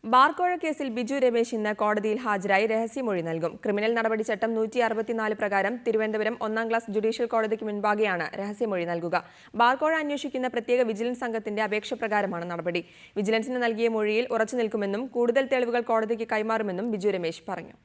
ബാർക്കോഴ കേസിൽ ബിജു രമേശ് ഇന്ന് കോടതിയിൽ ഹാജരായി രഹസ്യമൊഴി നൽകും. ക്രിമിനൽ നടപടിച്ചട്ടം 164 പ്രകാരം തിരുവനന്തപുരം 1-ാം ക്ലാസ് ജുഡീഷ്യൽ കോടതിക്ക് മുൻപാകെയാണ് രഹസ്യമൊഴി നൽകുക. ബാർക്കോഴ അന്വേഷിക്കുന്ന പ്രത്യേക വിജിലൻസ് സംഘത്തിന്റെ അപേക്ഷ പ്രകാരമാണ് നടപടി. വിജിലൻസിന് നൽകിയ മൊഴിയിൽ ഉറച്ചു നിൽക്കുമെന്നും കൂടുതൽ തെളിവുകൾ കോടതിക്ക് കൈമാറുമെന്നും ബിജു രമേശ് പറഞ്ഞു.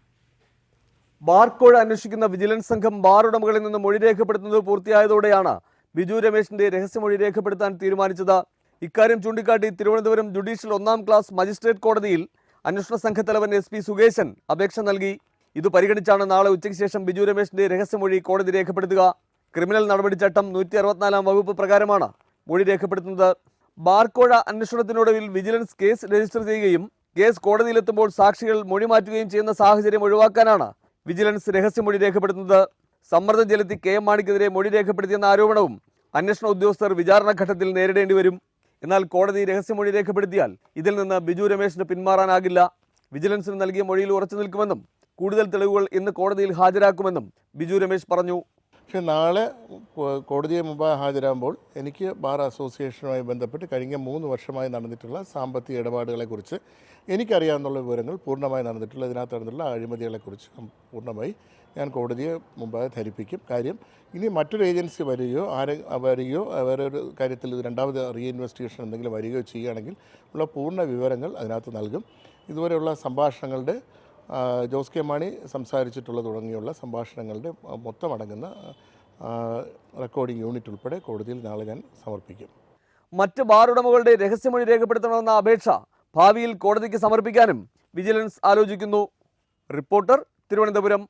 ബാർക്കോഴ അന്വേഷിക്കുന്ന വിജിലൻസ് സംഘം ബാർ ഉടമകളിൽ നിന്ന് മൊഴി രേഖപ്പെടുത്തുന്നത് പൂർത്തിയായതോടെയാണ് ബിജു രമേശിന്റെ രഹസ്യമൊഴി രേഖപ്പെടുത്താൻ തീരുമാനിച്ചത്. ഇക്കാര്യം ചൂണ്ടിക്കാട്ടി തിരുവനന്തപുരം ജുഡീഷ്യൽ 1-ാം ക്ലാസ് മജിസ്ട്രേറ്റ് കോടതിയിൽ അന്വേഷണ സംഘത്തലവൻ SP സുകേശൻ അപേക്ഷ നൽകി. ഇത് പരിഗണിച്ചാണ് നാളെ ഉച്ചയ്ക്ക് ശേഷം ബിജു രമേശിന്റെ രഹസ്യമൊഴി കോടതി രേഖപ്പെടുത്തുക. ക്രിമിനൽ നടപടിച്ചട്ടം 164-ാം വകുപ്പ് പ്രകാരമാണ് മൊഴി രേഖപ്പെടുത്തുന്നത്. ബാർക്കോഴ അന്വേഷണത്തിനൊടുവിൽ വിജിലൻസ് കേസ് രജിസ്റ്റർ ചെയ്യുകയും കേസ് കോടതിയിലെത്തുമ്പോൾ സാക്ഷികൾ മൊഴി മാറ്റുകയും ചെയ്യുന്ന സാഹചര്യം ഒഴിവാക്കാനാണ് വിജിലൻസ് രഹസ്യമൊഴി രേഖപ്പെടുത്തുന്നത്. സമ്മർദ്ദം ചെലുത്തി KM മാണിക്കെതിരെ മൊഴി രേഖപ്പെടുത്തിയെന്ന ആരോപണവും അന്വേഷണ ഉദ്യോഗസ്ഥർ വിചാരണ ഘട്ടത്തിൽ നേരിടേണ്ടി വരും. എന്നാൽ കോടതി രഹസ്യമൊഴി രേഖപ്പെടുത്തിയാൽ ഇതിൽ നിന്ന് ബിജു രമേശിന് പിന്മാറാനാകില്ല. വിജിലൻസിന് നൽകിയ മൊഴിയിൽ ഉറച്ചു നിൽക്കുമെന്നും കൂടുതൽ തെളിവുകൾ ഇന്ന് കോടതിയിൽ ഹാജരാക്കുമെന്നും ബിജു രമേശ് പറഞ്ഞു. പക്ഷേ നാളെ കോടതിയെ മുമ്പായി ഹാജരാകുമ്പോൾ എനിക്ക് ബാർ അസോസിയേഷനുമായി ബന്ധപ്പെട്ട് കഴിഞ്ഞ 3 വർഷമായി നടന്നിട്ടുള്ള സാമ്പത്തിക ഇടപാടുകളെക്കുറിച്ച് എനിക്കറിയാവുന്ന വിവരങ്ങൾ പൂർണ്ണമായി നടന്നിട്ടുള്ള ഇതിനകത്ത് നടന്നിട്ടുള്ള അഴിമതികളെക്കുറിച്ച് പൂർണ്ണമായി ഞാൻ കോടതിയെ മുമ്പായി ധരിപ്പിക്കും. കാര്യം ഇനി മറ്റൊരു ഏജൻസി വരികയോ വേറൊരു കാര്യത്തിൽ രണ്ടാമത് റീഇൻവെസ്റ്റിഗേഷൻ എന്തെങ്കിലും വരികയോ ചെയ്യുകയാണെങ്കിൽ ഉള്ള പൂർണ്ണ വിവരങ്ങൾ അതിനകത്ത് നൽകും. ഇതുവരെയുള്ള സംഭാഷണങ്ങളുടെ ജോസ് കെ മാണി സംസാരിച്ചിട്ടുള്ള തുടങ്ങിയുള്ള സംഭാഷണങ്ങളുടെ മൊത്തം അടങ്ങുന്ന റെക്കോർഡിംഗ് യൂണിറ്റ് ഉൾപ്പെടെ കോടതിയിൽ നാളെ ഞാൻ സമർപ്പിക്കും. മറ്റ് ബാർ ഉടമകളുടെ രഹസ്യമൊഴി രേഖപ്പെടുത്തണമെന്ന അപേക്ഷ ഭാവിയിൽ കോടതിക്ക് സമർപ്പിക്കാനും വിജിലൻസ് ആലോചിക്കുന്നു. റിപ്പോർട്ടർ, തിരുവനന്തപുരം.